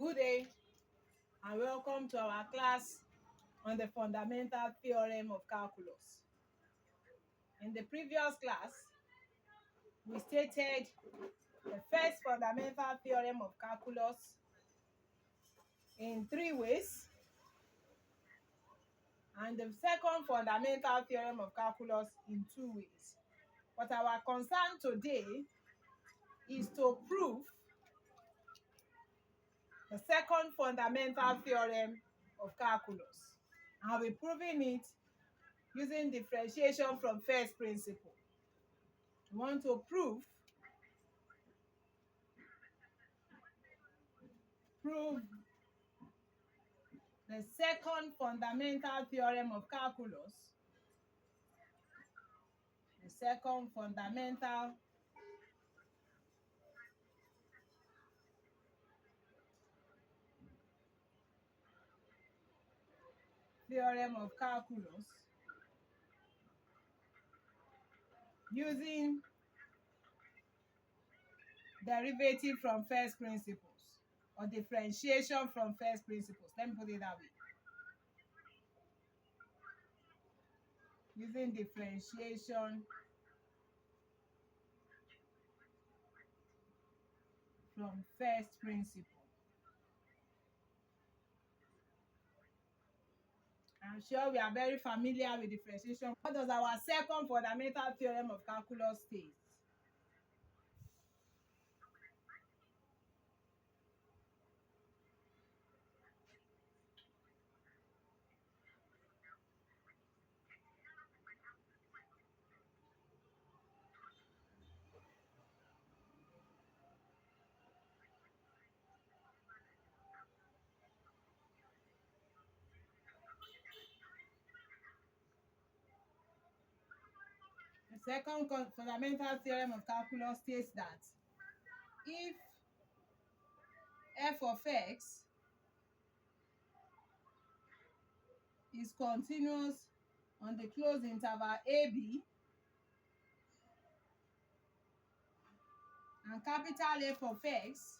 Good day and welcome to our class on the Fundamental Theorem of Calculus. In the previous class, we stated the first fundamental theorem of calculus in 3 ways and the second fundamental theorem of calculus in 2 ways. But our concern today is to prove the second fundamental theorem of calculus, and we're proving it using differentiation from first principle. We want to prove the second fundamental theorem of calculus, the second fundamental theorem of calculus using derivative from first principles or differentiation from first principles. Let me put it that way. Using differentiation from first principle. I'm sure we are very familiar with differentiation. What does our second fundamental theorem of calculus state? The second fundamental theorem of calculus states that if f of x is continuous on the closed interval AB and capital F of x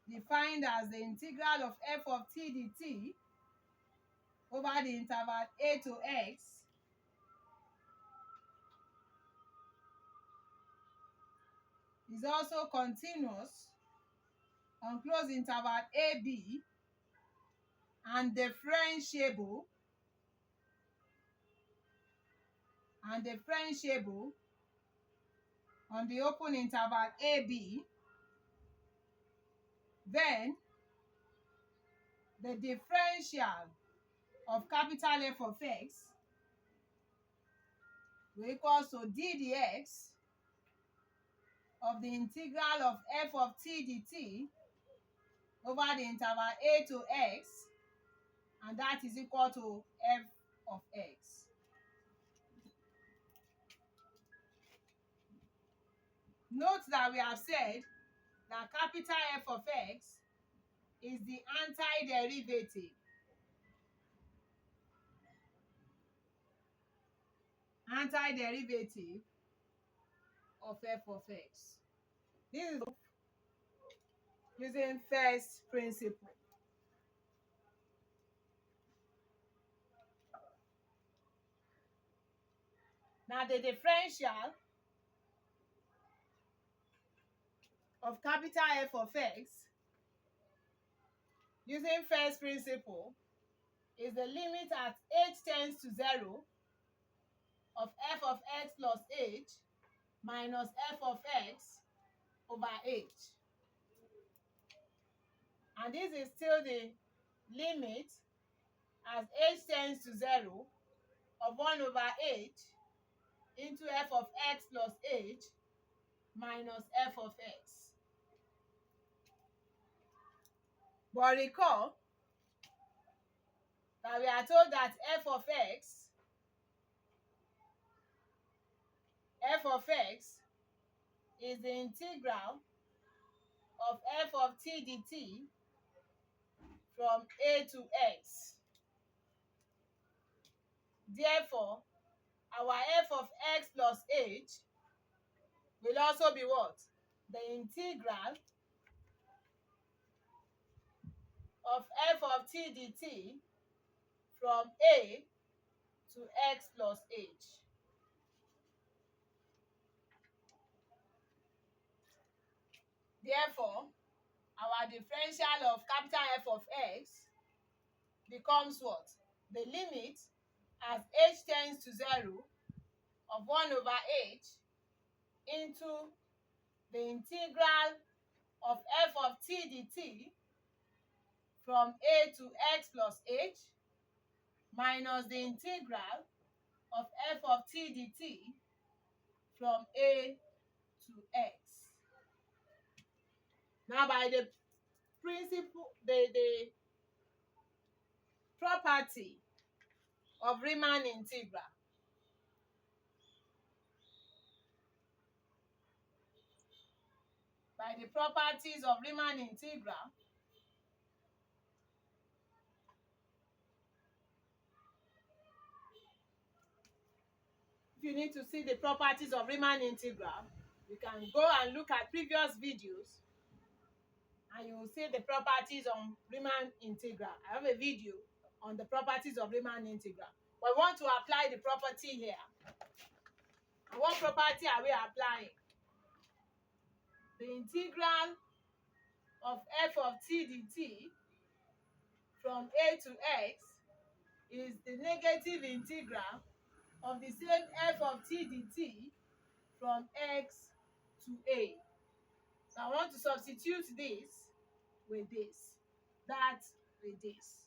defined as the integral of f of t dt over the interval a to x is also continuous on closed interval AB and differentiable on the open interval AB, then the differential of capital F of x will equal to d dx of the integral of f of t dt over the interval a to x, and that is equal to f of x. Note that we have said that capital F of x is the antiderivative of f of x. This is using first principle. Now the differential of capital F of x using first principle is the limit at h tends to 0 of f of x plus h minus f of x over h. And this is still the limit as h tends to 0 of 1 over h into f of x plus h minus f of x. But recall that we are told that f of x is the integral of f of t dt from a to x. Therefore, our f of x plus h will also be what? The integral of f of t dt from a to x plus h. Therefore, our differential of capital F of x becomes what? The limit as h tends to 0 of 1 over h into the integral of f of t dt from a to x plus h minus the integral of f of t dt from a to x. Now, by the principle, the property of Riemann integral, by the properties of Riemann integral, if you need to see the properties of Riemann integral, you can go and look at previous videos and you will see the properties on Riemann integral. I have a video on the properties of Riemann integral. But I want to apply the property here. And what property are we applying? The integral of f of t dt from a to x is the negative integral of the same f of t dt from x to a. So I want to substitute this with this, that with this.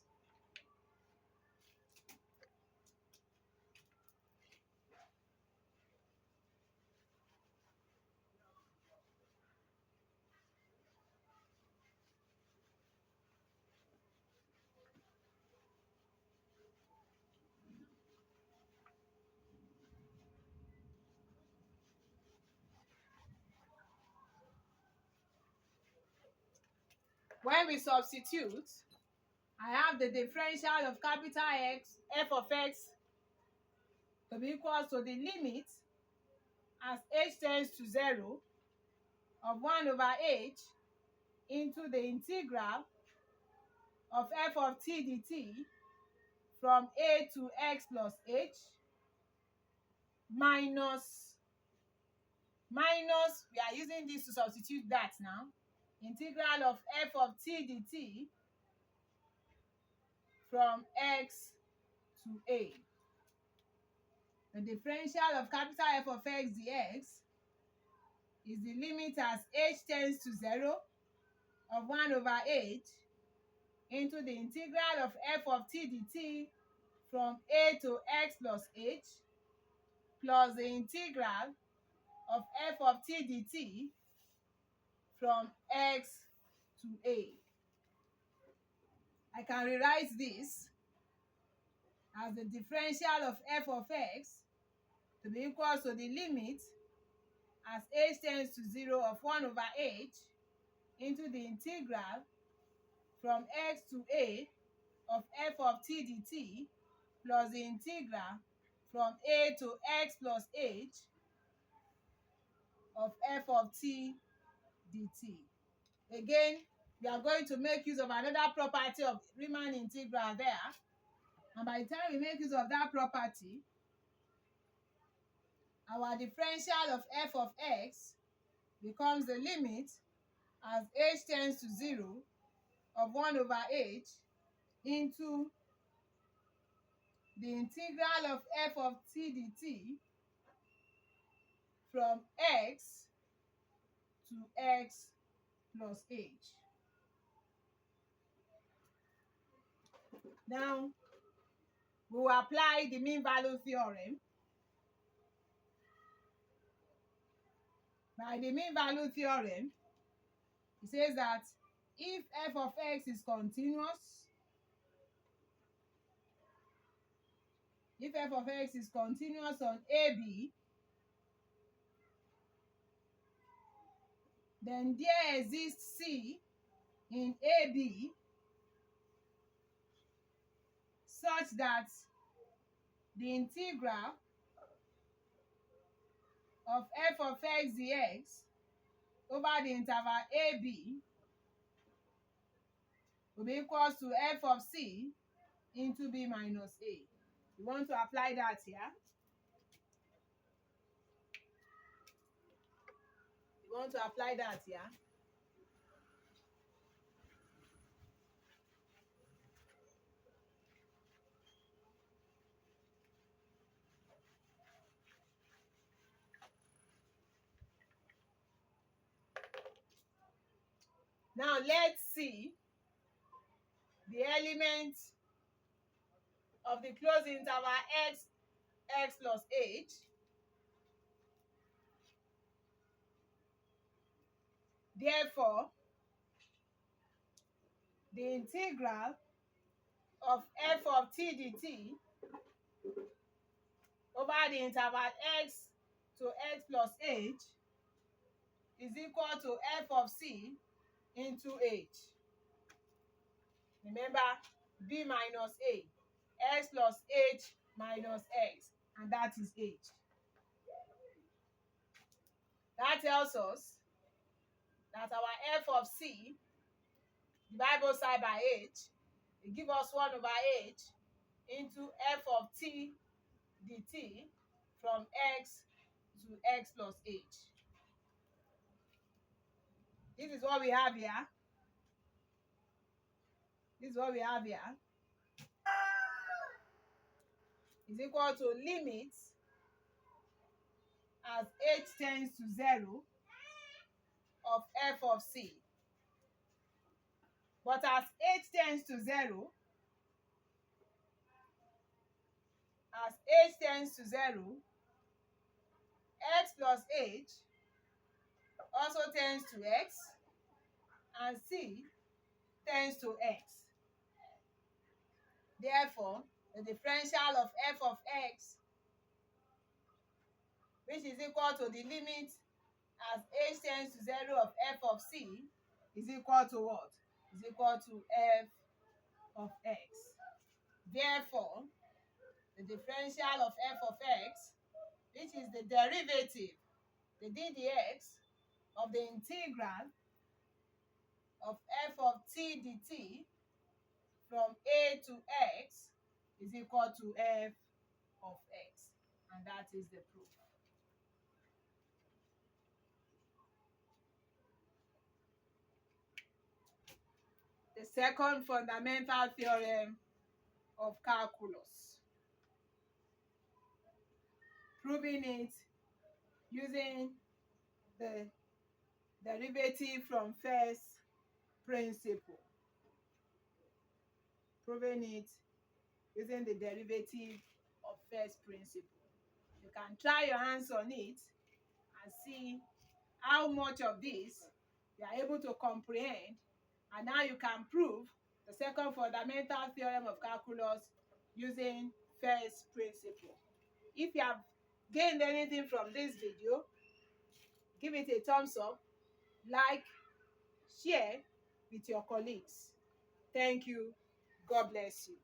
When we substitute, I have the differential of capital X, f of x, to be equal to the limit as h tends to 0 of 1 over h into the integral of f of t dt from a to x plus h minus, we are using this to substitute that now, integral of f of t dt from x to a. The differential of capital F of x dx is the limit as h tends to 0 of 1 over h into the integral of f of t dt from a to x plus h plus the integral of f of t dt from x to a. I can rewrite this as the differential of f of x to be equal to the limit as h tends to 0 of 1 over h into the integral from x to a of f of t dt plus the integral from a to x plus h of f of t dt. Again, we are going to make use of another property of Riemann integral there. And by the time we make use of that property, our differential of f of x becomes the limit as h tends to 0 of 1 over h into the integral of f of t dt from x to x plus h. Now, we will apply the mean value theorem. By the mean value theorem, it says that if f of x is continuous, if f of x is continuous on AB, then there exists C in AB such that the integral of f of x dx over the interval AB will be equals to f of c into b minus a. You want to apply that here? You want to apply that here? Now let's see the elements of the closed interval x plus h. Therefore, the integral of f of t dt over the interval x to x plus h is equal to f of c into h. Remember, b minus a, x plus h minus x, and that is h. That tells us that our f of c divided both sides by h, it gives us 1 over h into f of t dt from x to x plus h. This is what we have here. This is what we have here. Is equal to limits as h tends to 0 of f of c. But as h tends to 0, x plus h also tends to x, and c tends to x. Therefore, the differential of f of x, which is equal to the limit as h tends to 0 of f of c, is equal to what? Is equal to f of x. Therefore, the differential of f of x, which is the derivative, the d dx, of the integral of f of t dt from a to x, is equal to f of x. And that is the proof. The second fundamental theorem of calculus. Proving it using the derivative from first principle. Proving it using the derivative of first principle. You can try your hands on it and see how much of this you are able to comprehend, and now you can prove the second fundamental theorem of calculus using first principle. If you have gained anything from this video, give it a thumbs up, like, share with your colleagues. Thank you. God bless you.